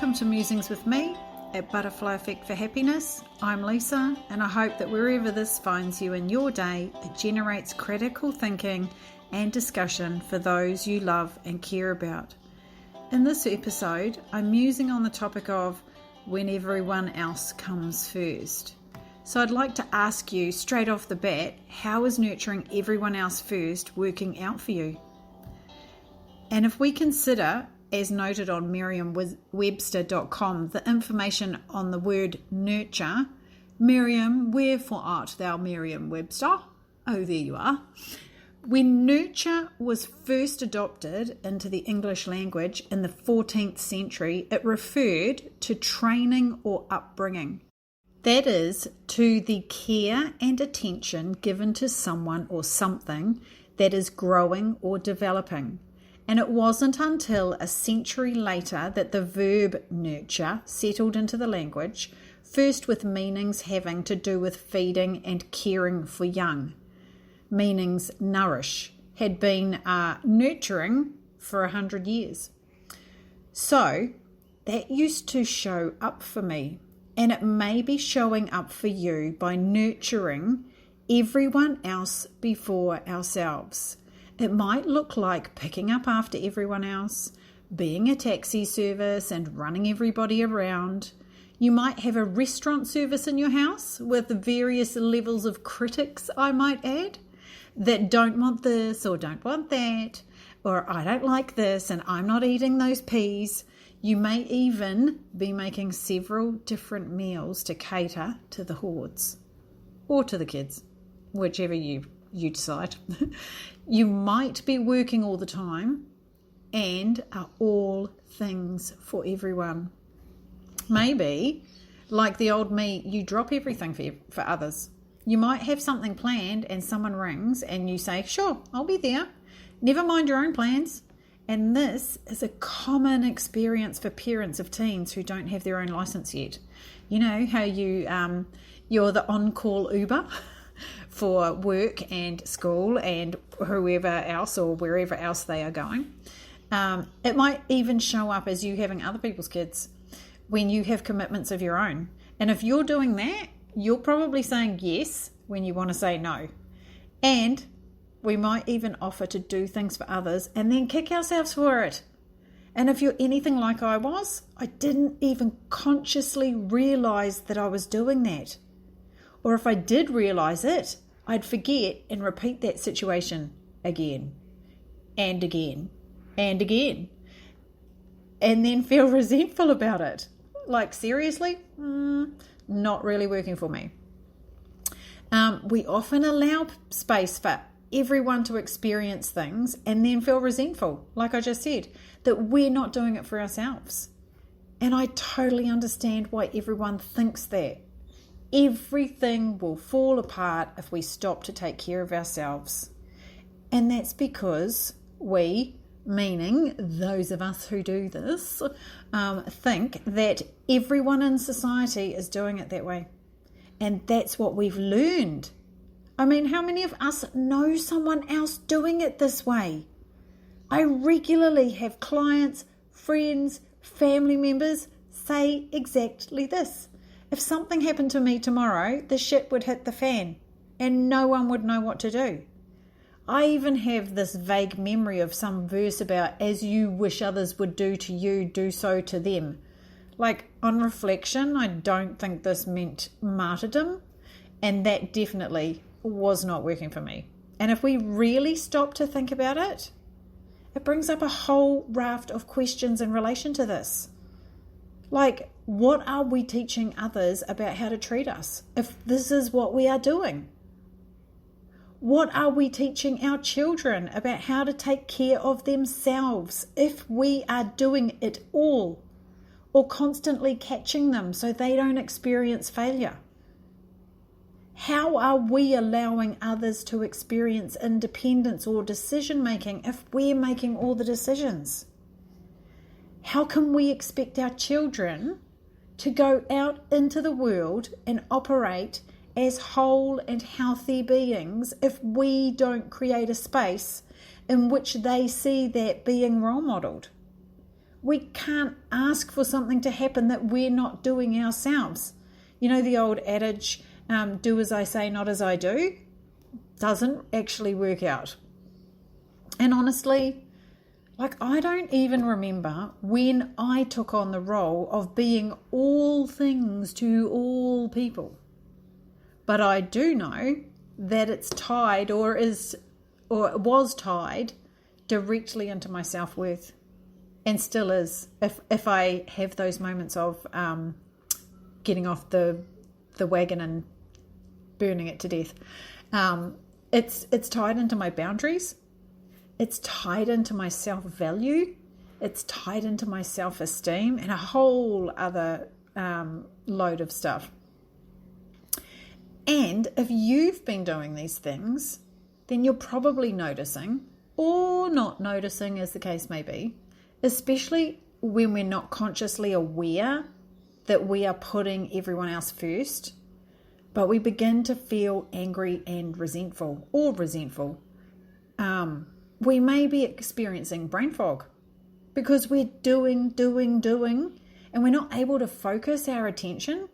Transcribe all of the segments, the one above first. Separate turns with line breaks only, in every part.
Welcome to Musings with me at Butterfly Effect for Happiness. I'm Lisa, and I hope that wherever this finds you in your day, it generates critical thinking and discussion for those you love and care about. In this episode, I'm musing on the topic of when everyone else comes first. So I'd like to ask you straight off the bat, how is nurturing everyone else first working out for you? And if we consider, as noted on merriam-webster.com, the information on the word nurture, Merriam, wherefore art thou, Merriam-Webster? Oh, there you are. When nurture was first adopted into the English language in the 14th century, it referred to training or upbringing. That is, to the care and attention given to someone or something that is growing or developing. And it wasn't until a century later that the verb nurture settled into the language, first with meanings having to do with feeding and caring for young. Meanings nourish had been nurturing for 100 years. So that used to show up for me, and it may be showing up for you by nurturing everyone else before ourselves. It might look like picking up after everyone else, being a taxi service and running everybody around. You might have a restaurant service in your house with various levels of critics, I might add, that don't want this or don't want that, or I don't like this and I'm not eating those peas. You may even be making several different meals to cater to the hordes or to the kids, whichever you decide. You might be working all the time and are all things for everyone. Maybe, like the old me, you drop everything for others. You might have something planned and someone rings and you say, sure, I'll be there. Never mind your own plans. And this is a common experience for parents of teens who don't have their own license yet. You know how you're the on-call Uber for work and school and whoever else or wherever else they are going. It might even show up as you having other people's kids when you have commitments of your own. And if you're doing that, you're probably saying yes when you want to say no. And we might even offer to do things for others and then kick ourselves for it. And if you're anything like I was, I didn't even consciously realize that I was doing that. Or if I did realize it, I'd forget and repeat that situation again and again and again. And then feel resentful about it. Like, seriously? Not really working for me. We often allow space for everyone to experience things and then feel resentful, like I just said, that we're not doing it for ourselves. And I totally understand why everyone thinks that. Everything will fall apart if we stop to take care of ourselves. And that's because we, meaning those of us who do this, think that everyone in society is doing it that way. And that's what we've learned. I mean, how many of us know someone else doing it this way? I regularly have clients, friends, family members say exactly this. If something happened to me tomorrow, the shit would hit the fan and no one would know what to do. I even have this vague memory of some verse about, as you wish others would do to you, do so to them. Like, on reflection, I don't think this meant martyrdom, and that definitely was not working for me. And if we really stop to think about it, it brings up a whole raft of questions in relation to this. Like, what are we teaching others about how to treat us if this is what we are doing? What are we teaching our children about how to take care of themselves if we are doing it all, or constantly catching them so they don't experience failure? How are we allowing others to experience independence or decision making if we're making all the decisions? How can we expect our children to go out into the world and operate as whole and healthy beings if we don't create a space in which they see that being role modelled? We can't ask for something to happen that we're not doing ourselves. You know the old adage, do as I say, not as I do? Doesn't actually work out. And honestly, I don't even remember when I took on the role of being all things to all people. But I do know that it's tied or was tied directly into my self-worth, and still is if I have those moments of getting off the wagon and burning it to death. It's tied into my boundaries. It's tied into my self-value. It's tied into my self-esteem and a whole other load of stuff. And if you've been doing these things, then you're probably noticing, or not noticing as the case may be, especially when we're not consciously aware that we are putting everyone else first, but we begin to feel angry and resentful. We may be experiencing brain fog because we're doing, and we're not able to focus our attention,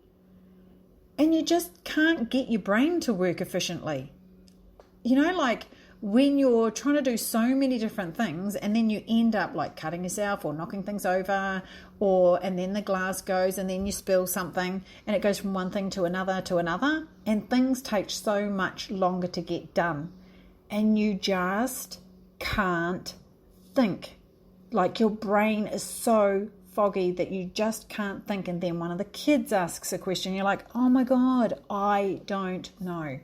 and you just can't get your brain to work efficiently. You know, like when you're trying to do so many different things and then you end up like cutting yourself or knocking things over, and then the glass goes and then you spill something and it goes from one thing to another, and things take so much longer to get done, and you just can't think. Like your brain is so foggy that you just can't think, and then one of the kids asks a question, you're like, oh my God, I don't know.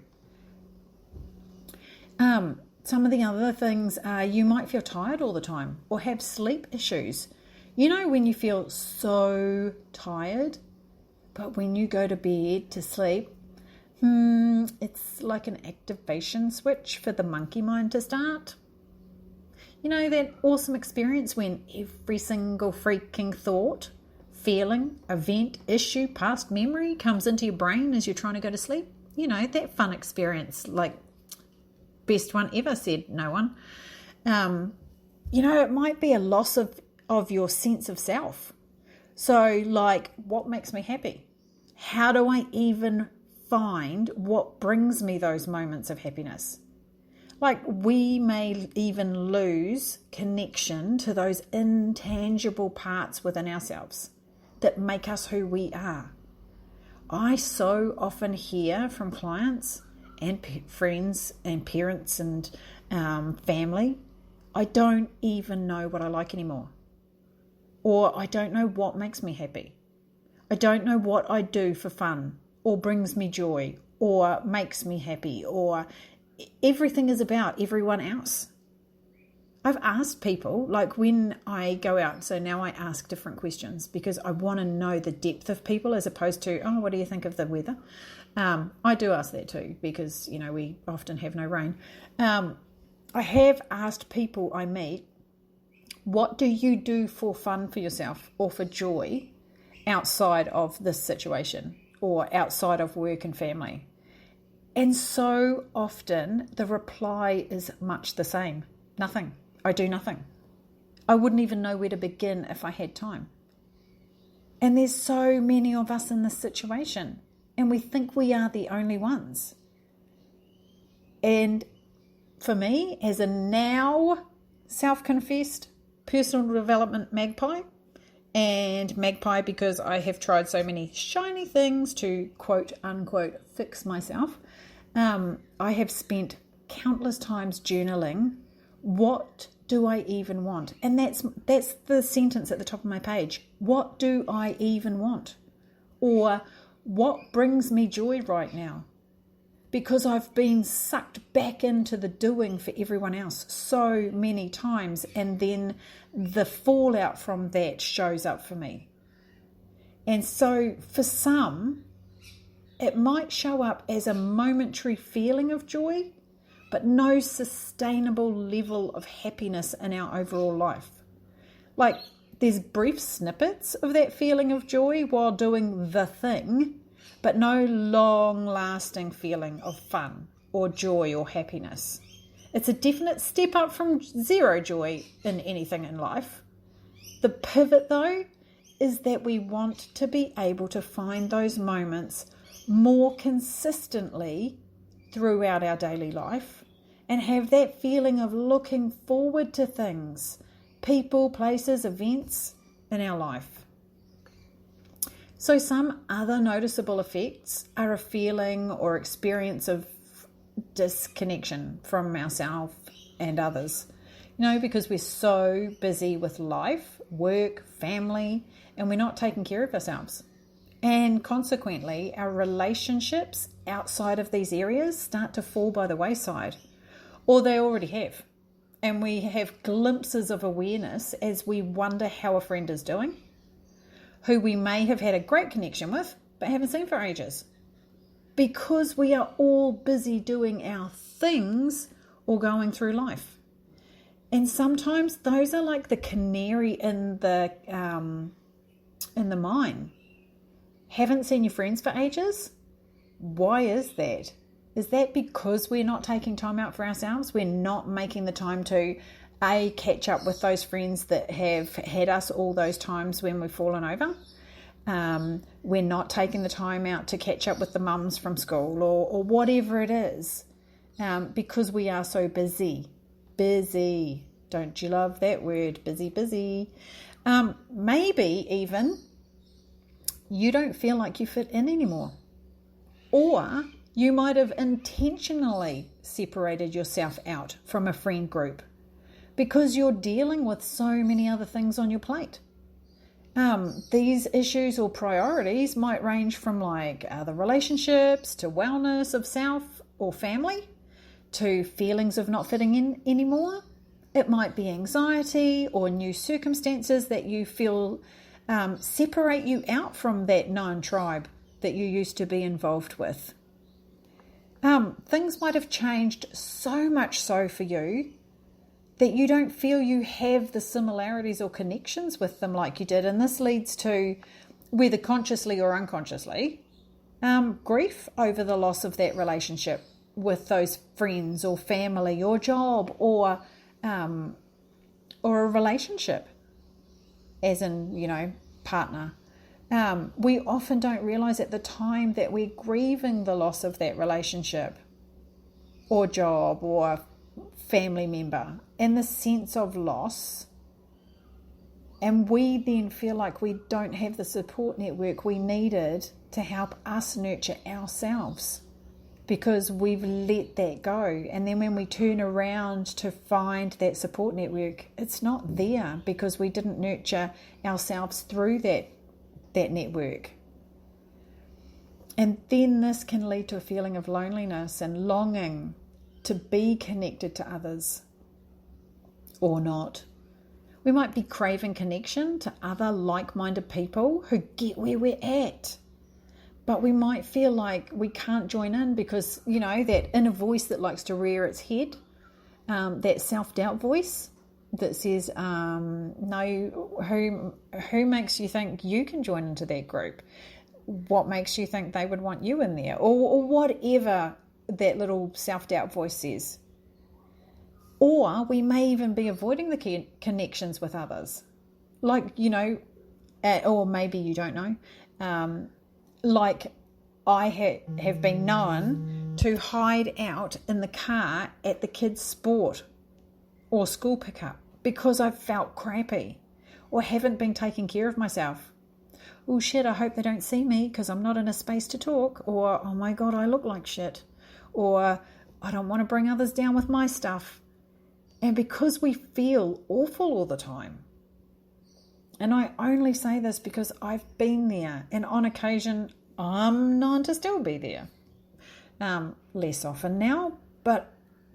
Some of the other things are you might feel tired all the time or have sleep issues. You know, when you feel so tired, but when you go to bed to sleep, it's like an activation switch for the monkey mind to start. You know, that awesome experience when every single freaking thought, feeling, event, issue, past memory comes into your brain as you're trying to go to sleep? You know, that fun experience, like best one ever, said no one. You know, it might be a loss of your sense of self. So like, what makes me happy? How do I even find what brings me those moments of happiness? Like, we may even lose connection to those intangible parts within ourselves that make us who we are. I so often hear from clients and friends and parents and family, I don't even know what I like anymore. Or I don't know what makes me happy. I don't know what I do for fun or brings me joy or makes me happy, or everything is about everyone else. I've asked people, like when I go out, so now I ask different questions because I want to know the depth of people as opposed to, oh, what do you think of the weather? I do ask that too because, you know, we often have no rain. I have asked people I meet, what do you do for fun for yourself or for joy outside of this situation or outside of work and family? And so often the reply is much the same. Nothing. I do nothing. I wouldn't even know where to begin if I had time. And there's so many of us in this situation, and we think we are the only ones. And for me, as a now self-confessed personal development magpie, and magpie because I have tried so many shiny things to quote unquote fix myself, I have spent countless times journaling. What do I even want? And that's the sentence at the top of my page. What do I even want? Or what brings me joy right now? Because I've been sucked back into the doing for everyone else so many times, and then the fallout from that shows up for me. And so for some, it might show up as a momentary feeling of joy, but no sustainable level of happiness in our overall life. Like, there's brief snippets of that feeling of joy while doing the thing, but no long-lasting feeling of fun or joy or happiness. It's a definite step up from zero joy in anything in life, The pivot, though, is that we want to be able to find those moments more consistently throughout our daily life and have that feeling of looking forward to things, people, places, events in our life. So some other noticeable effects are a feeling or experience of disconnection from ourselves and others. Because we're so busy with life, work, family, and we're not taking care of ourselves. And consequently, our relationships outside of these areas start to fall by the wayside, or they already have. And we have glimpses of awareness as we wonder how a friend is doing, who we may have had a great connection with, but haven't seen for ages. Because we are all busy doing our things or going through life. And sometimes those are like the canary in the mine. Haven't seen your friends for ages? Why is that? Is that because we're not taking time out for ourselves? We're not making the time to catch up with those friends that have had us all those times when we've fallen over? We're not taking the time out to catch up with the mums from school or whatever it is, because we are so busy. Busy. Don't you love that word? Busy. Maybe even you don't feel like you fit in anymore. Or you might have intentionally separated yourself out from a friend group because you're dealing with so many other things on your plate. These issues or priorities might range from like other relationships to wellness of self or family to feelings of not fitting in anymore. It might be anxiety or new circumstances that you feel separate you out from that known tribe that you used to be involved with. Things might have changed so much so for you that you don't feel you have the similarities or connections with them like you did. And this leads to, whether consciously or unconsciously, grief over the loss of that relationship with those friends or family or job or a relationship, as in, partner. We often don't realize at the time that we're grieving the loss of that relationship or job or family member and the sense of loss. And we then feel like we don't have the support network we needed to help us nurture ourselves because we've let that go. And then when we turn around to find that support network, it's not there because we didn't nurture ourselves through that network. And then this can lead to a feeling of loneliness and longing to be connected to others or not. We might be craving connection to other like-minded people who get where we're at. But we might feel like we can't join in because, that inner voice that likes to rear its head, that self-doubt voice that says, no, who makes you think you can join into that group? What makes you think they would want you in there? Or whatever that little self-doubt voice says. Or we may even be avoiding the connections with others. Like, or maybe you don't know. Like I have been known to hide out in the car at the kids' sport or school pickup because I've felt crappy or haven't been taking care of myself. Oh shit, I hope they don't see me because I'm not in a space to talk. Or, oh my God, I look like shit. Or, I don't want to bring others down with my stuff. And because we feel awful all the time. And I only say this because I've been there. And on occasion, I'm known to still be there. Less often now. But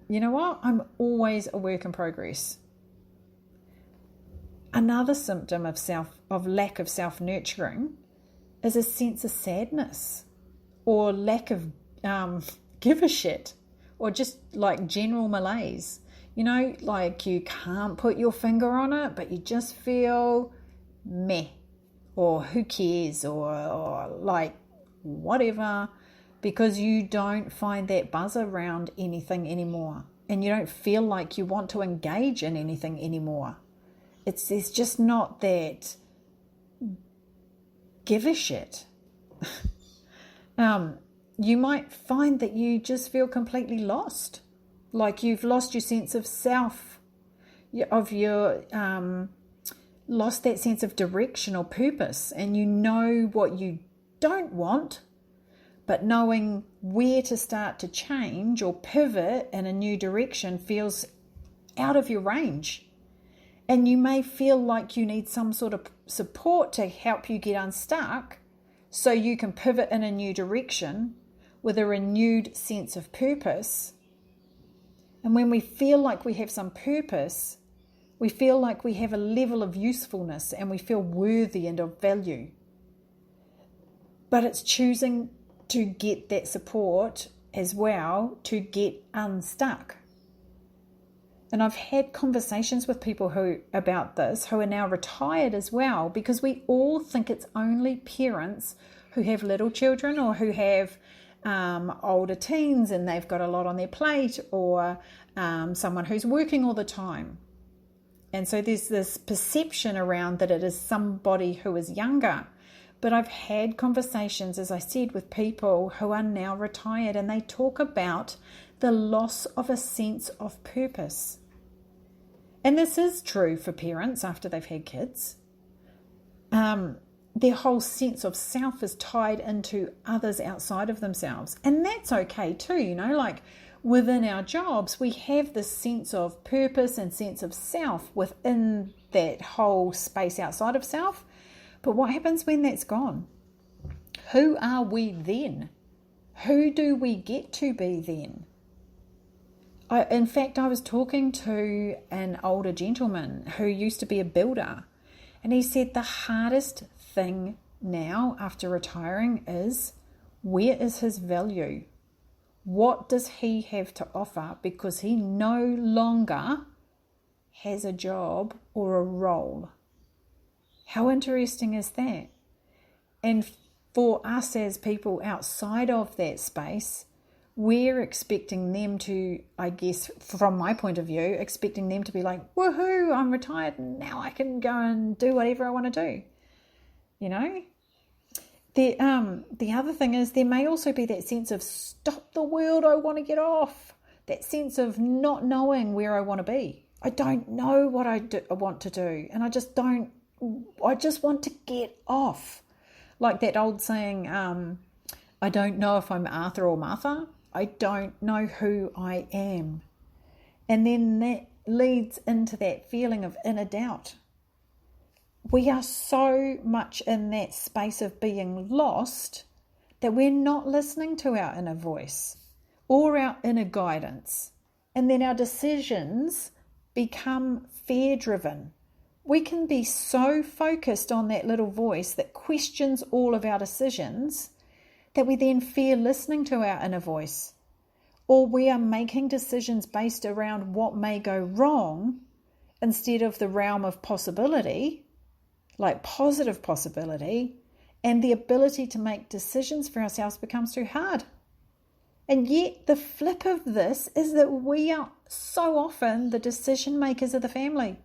you know what? I'm always a work in progress. Another symptom of lack of self-nurturing is a sense of sadness or lack of give a shit or just like general malaise. Like you can't put your finger on it, but you just feel meh or who cares or like whatever because you don't find that buzz around anything anymore and you don't feel like you want to engage in anything anymore. there's just not that give a shit. You might find that you just feel completely lost, like you've lost your sense of self, lost that sense of direction or purpose, and you know what you don't want, but knowing where to start to change or pivot in a new direction feels out of your range. And you may feel like you need some sort of support to help you get unstuck so you can pivot in a new direction with a renewed sense of purpose. And when we feel like we have some purpose, we feel like we have a level of usefulness and we feel worthy and of value. But it's choosing to get that support as well to get unstuck. And I've had conversations with people about this who are now retired as well, because we all think it's only parents who have little children or who have older teens and they've got a lot on their plate, or someone who's working all the time. And so there's this perception around that it is somebody who is younger. But I've had conversations, as I said, with people who are now retired, and they talk about the loss of a sense of purpose. And this is true for parents after they've had kids. Their whole sense of self is tied into others outside of themselves. And that's okay too, like within our jobs, we have this sense of purpose and sense of self within that whole space outside of self. But what happens when that's gone? Who are we then? Who do we get to be then? In fact, I was talking to an older gentleman who used to be a builder, and he said the hardest thing now after retiring is, where is his value? What does he have to offer? Because he no longer has a job or a role. How interesting is that? And for us as people outside of that space, we're expecting them to, I guess, from my point of view, expecting them to be like, woohoo, I'm retired and now I can go and do whatever I want to do. The other thing is there may also be that sense of stop the world, I want to get off. That sense of not knowing where I want to be. I don't know what I want to do, and I just want to get off. Like that old saying, I don't know if I'm Arthur or Martha. I don't know who I am. And then that leads into that feeling of inner doubt. We are so much in that space of being lost that we're not listening to our inner voice or our inner guidance. And then our decisions become fear-driven. We can be so focused on that little voice that questions all of our decisions that we then fear listening to our inner voice. Or we are making decisions based around what may go wrong instead of the realm of possibility, like positive possibility, and the ability to make decisions for ourselves becomes too hard. And yet the flip of this is that we are so often the decision makers of the family.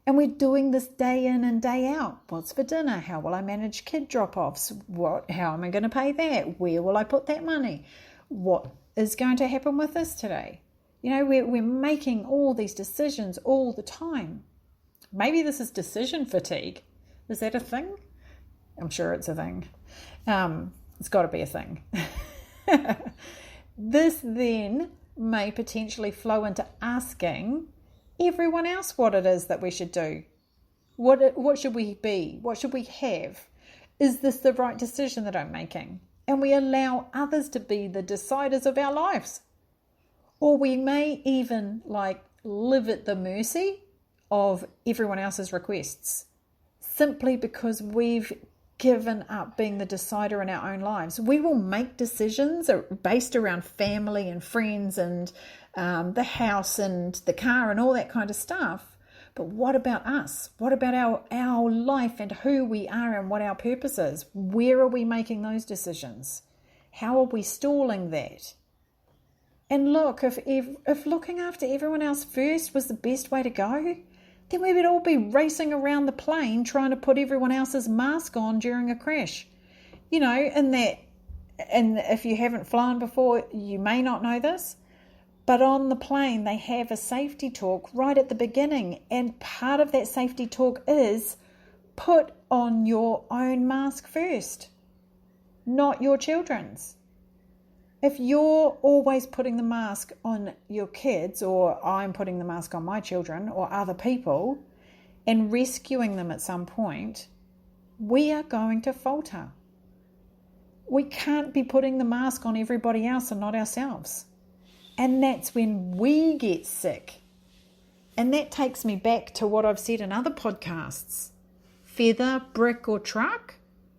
And we're doing this day in and day out. What's for dinner? How will I manage kid drop-offs? How am I going to pay that? Where will I put that money? What is going to happen with this today? We're making all these decisions all the time. Maybe this is decision fatigue. Is that a thing? I'm sure it's a thing. It's got to be a thing. This then may potentially flow into asking everyone else what it is that we should do. What should we be? What should we have? Is this the right decision that I'm making? And we allow others to be the deciders of our lives. Or we may even live at the mercy of everyone else's requests, simply because we've given up being the decider in our own lives. We will make decisions based around family and friends and the house and the car and all that kind of stuff. But what about us? What about our life and who we are and what our purpose is? Where are we making those decisions? How are we stalling that? And look, if looking after everyone else first was the best way to go, then we would all be racing around the plane trying to put everyone else's mask on during a crash. And if you haven't flown before, you may not know this, but on the plane they have a safety talk right at the beginning, and part of that safety talk is put on your own mask first, not your children's. If you're always putting the mask on your kids, or I'm putting the mask on my children or other people and rescuing them at some point, we are going to falter. We can't be putting the mask on everybody else and not ourselves. And that's when we get sick. And that takes me back to what I've said in other podcasts. Feather, brick or truck,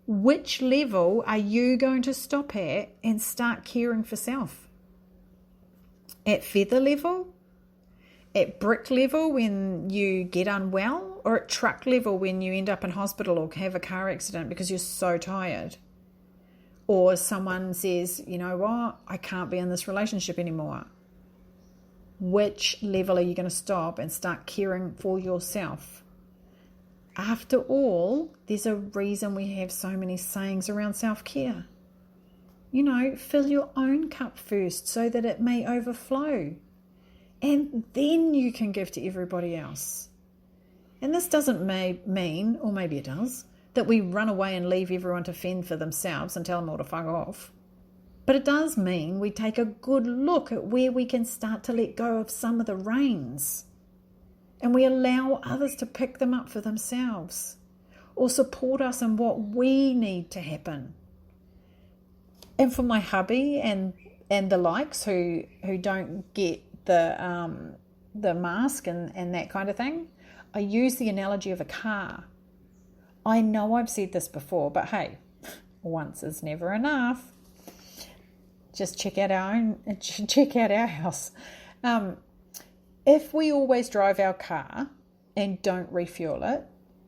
which level are you going to stop at and start caring for self? At feather level? At brick level when you get unwell? Or at truck level when you end up in hospital or have a car accident because you're so tired? Or someone says, you know what, I can't be in this relationship anymore. Which level are you going to stop and start caring for yourself? After all, there's a reason we have so many sayings around self-care. Fill your own cup first so that it may overflow. And then you can give to everybody else. And this doesn't mean, or maybe it does, that we run away and leave everyone to fend for themselves and tell them all to fuck off. But it does mean we take a good look at where we can start to let go of some of the reins. And we allow others to pick them up for themselves or support us in what we need to happen. And for my hubby and the likes who don't get the mask and that kind of thing, I use the analogy of a car. I know I've said this before, but hey, once is never enough. Just check out our house. If we always drive our car and don't refuel it,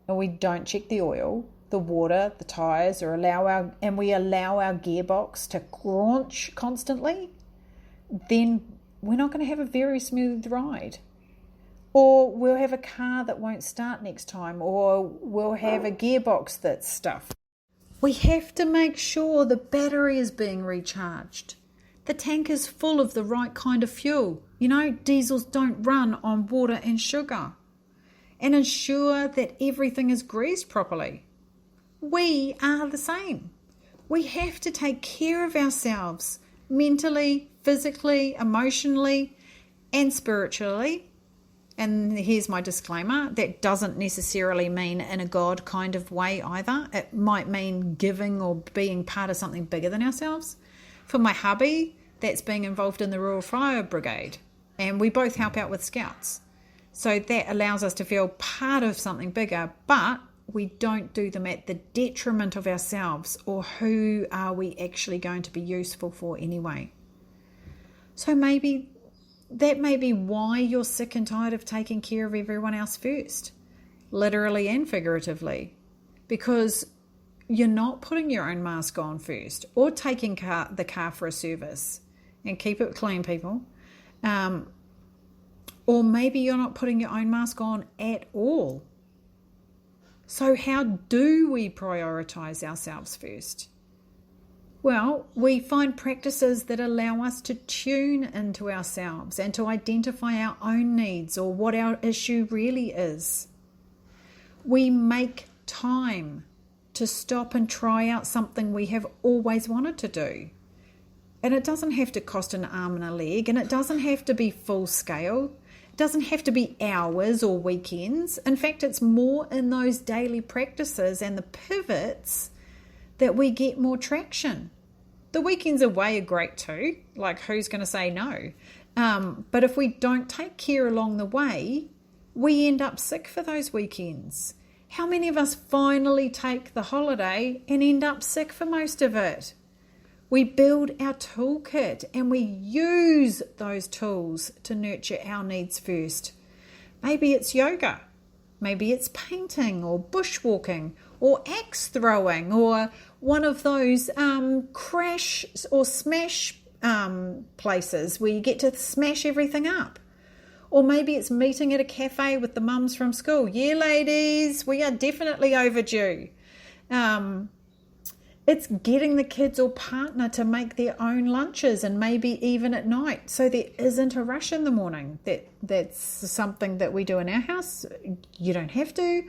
and we don't check the oil, the water, the tyres, or we allow our gearbox to crunch constantly, then we're not going to have a very smooth ride. Or we'll have a car that won't start next time, or we'll have a gearbox that's stuffed. We have to make sure the battery is being recharged. The tank is full of the right kind of fuel. Diesels don't run on water and sugar. And ensure that everything is greased properly. We are the same. We have to take care of ourselves mentally, physically, emotionally, and spiritually. And here's my disclaimer, that doesn't necessarily mean in a God kind of way either. It might mean giving or being part of something bigger than ourselves. For my hubby, that's being involved in the Royal Fire Brigade. And we both help out with Scouts. So that allows us to feel part of something bigger, but we don't do them at the detriment of ourselves, or who are we actually going to be useful for anyway. So maybe that may be why you're sick and tired of taking care of everyone else first, literally and figuratively, because you're not putting your own mask on first or taking the car for a service. And keep it clean, people. Or maybe you're not putting your own mask on at all. So how do we prioritise ourselves first? Well, we find practices that allow us to tune into ourselves and to identify our own needs or what our issue really is. We make time to stop and try out something we have always wanted to do. And it doesn't have to cost an arm and a leg, and it doesn't have to be full scale. It doesn't have to be hours or weekends. In fact, it's more in those daily practices and the pivots that we get more traction. The weekends away are great too. Like, who's going to say no? But if we don't take care along the way, we end up sick for those weekends. How many of us finally take the holiday and end up sick for most of it? We build our toolkit and we use those tools to nurture our needs first. Maybe it's yoga. Maybe it's painting or bushwalking or axe throwing or one of those crash or smash places where you get to smash everything up. Or maybe it's meeting at a cafe with the mums from school. Yeah, ladies, we are definitely overdue. It's getting the kids or partner to make their own lunches, and maybe even at night, so there isn't a rush in the morning. That's something that we do in our house. You don't have to,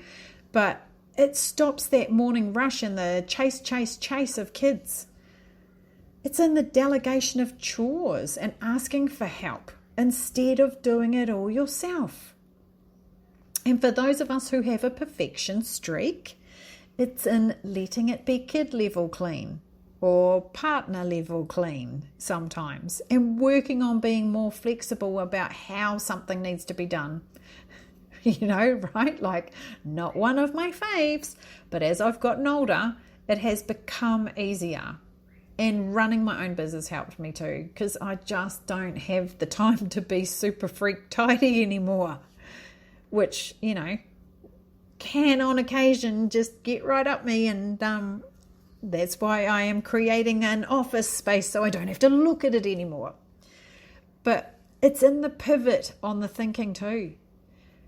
but it stops that morning rush and the chase of kids. It's in the delegation of chores and asking for help instead of doing it all yourself. And for those of us who have a perfection streak, it's in letting it be kid level clean or partner level clean sometimes, and working on being more flexible about how something needs to be done. Right? Like, not one of my faves, but as I've gotten older, it has become easier. And running my own business helped me too, because I just don't have the time to be super freak tidy anymore, which, can on occasion just get right up me, and that's why I am creating an office space so I don't have to look at it anymore. But it's in the pivot on the thinking too.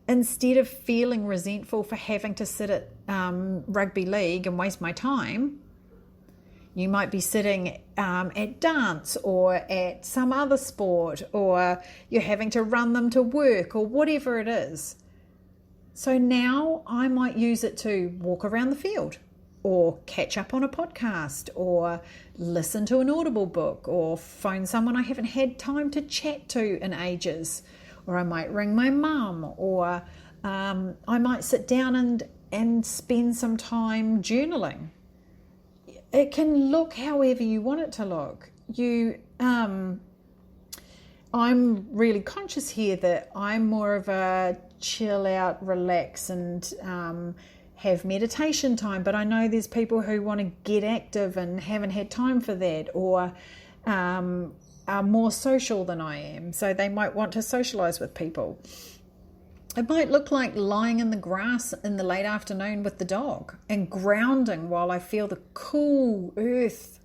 Instead of feeling resentful for having to sit at rugby league and waste my time, you might be sitting at dance or at some other sport, or you're having to run them to work or whatever it is. So now I might use it to walk around the field, or catch up on a podcast, or listen to an Audible book, or phone someone I haven't had time to chat to in ages. Or I might ring my mum, or I might sit down and spend some time journaling. It can look however you want it to look. I'm really conscious here that I'm more of a chill out, relax, and have meditation time. But I know there's people who want to get active and haven't had time for that, or are more social than I am, so they might want to socialize with people. It might look like lying in the grass in the late afternoon with the dog and grounding while I feel the cool earth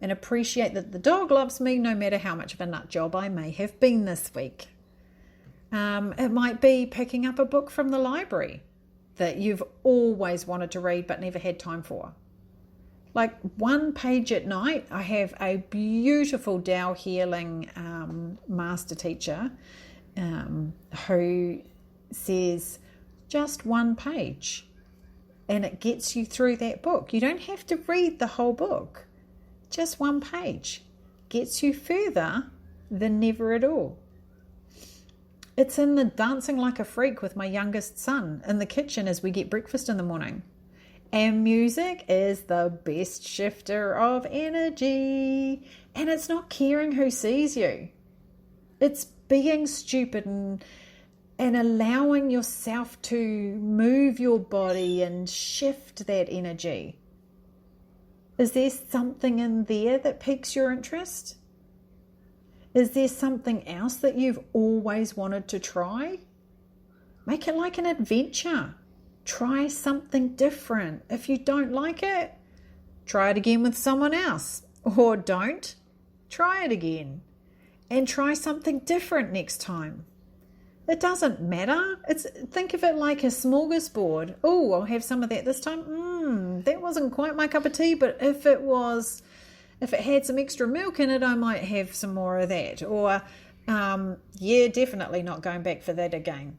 and appreciate that the dog loves me no matter how much of a nut job I may have been this week. It might be picking up a book from the library that you've always wanted to read but never had time for. Like one page at night. I have a beautiful Tao healing master teacher who says just one page, and it gets you through that book. You don't have to read the whole book. Just one page gets you further than never at all. It's in the dancing like a freak with my youngest son in the kitchen as we get breakfast in the morning. And music is the best shifter of energy. And it's not caring who sees you. It's being stupid and allowing yourself to move your body and shift that energy. Is there something in there that piques your interest? Is there something else that you've always wanted to try? Make it like an adventure. Try something different. If you don't like it, try it again with someone else. Or don't. Try it again. And try something different next time. It doesn't matter. Think of it like a smorgasbord. Oh, I'll have some of that this time. That wasn't quite my cup of tea, but if it had some extra milk in it, I might have some more of that. Or, definitely not going back for that again.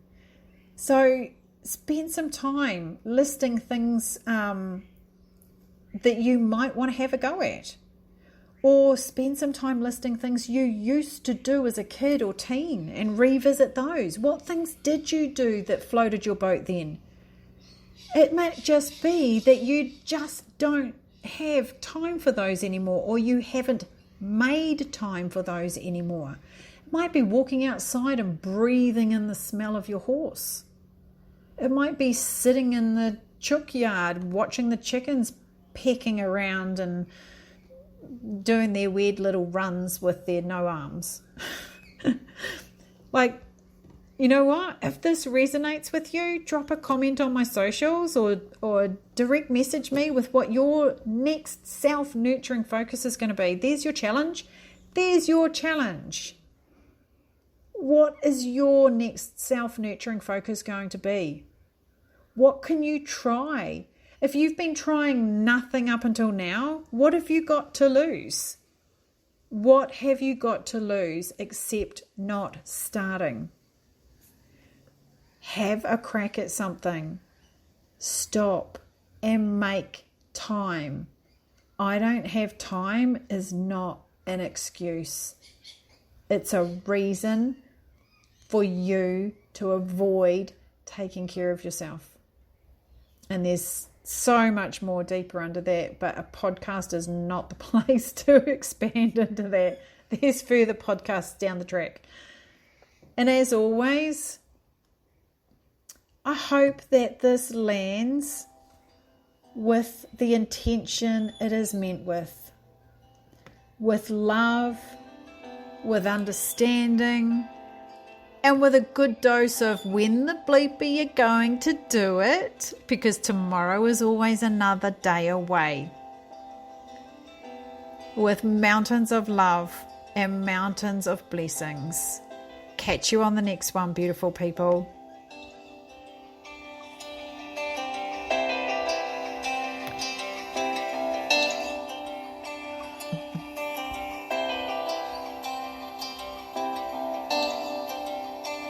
So spend some time listing things that you might want to have a go at. Or spend some time listing things you used to do as a kid or teen and revisit those. What things did you do that floated your boat then? It might just be that you just don't have time for those anymore, or you haven't made time for those anymore. It might be walking outside and breathing in the smell of your horse. It might be sitting in the chook yard watching the chickens pecking around and doing their weird little runs with their no arms. Like, you know what? If this resonates with you, drop a comment on my socials or direct message me with what your next self-nurturing focus is going to be. There's your challenge. There's your challenge. What is your next self-nurturing focus going to be? What can you try? If you've been trying nothing up until now, what have you got to lose? What have you got to lose except not starting? Have a crack at something. Stop and make time. I don't have time is not an excuse. It's a reason for you to avoid taking care of yourself. And there's so much more deeper under that, but a podcast is not the place to expand into that. There's further podcasts down the track. And as always, I hope that this lands with the intention it is meant with love, with understanding, and with a good dose of when the bleepy you're going to do it, because tomorrow is always another day away. With mountains of love and mountains of blessings. Catch you on the next one, beautiful people.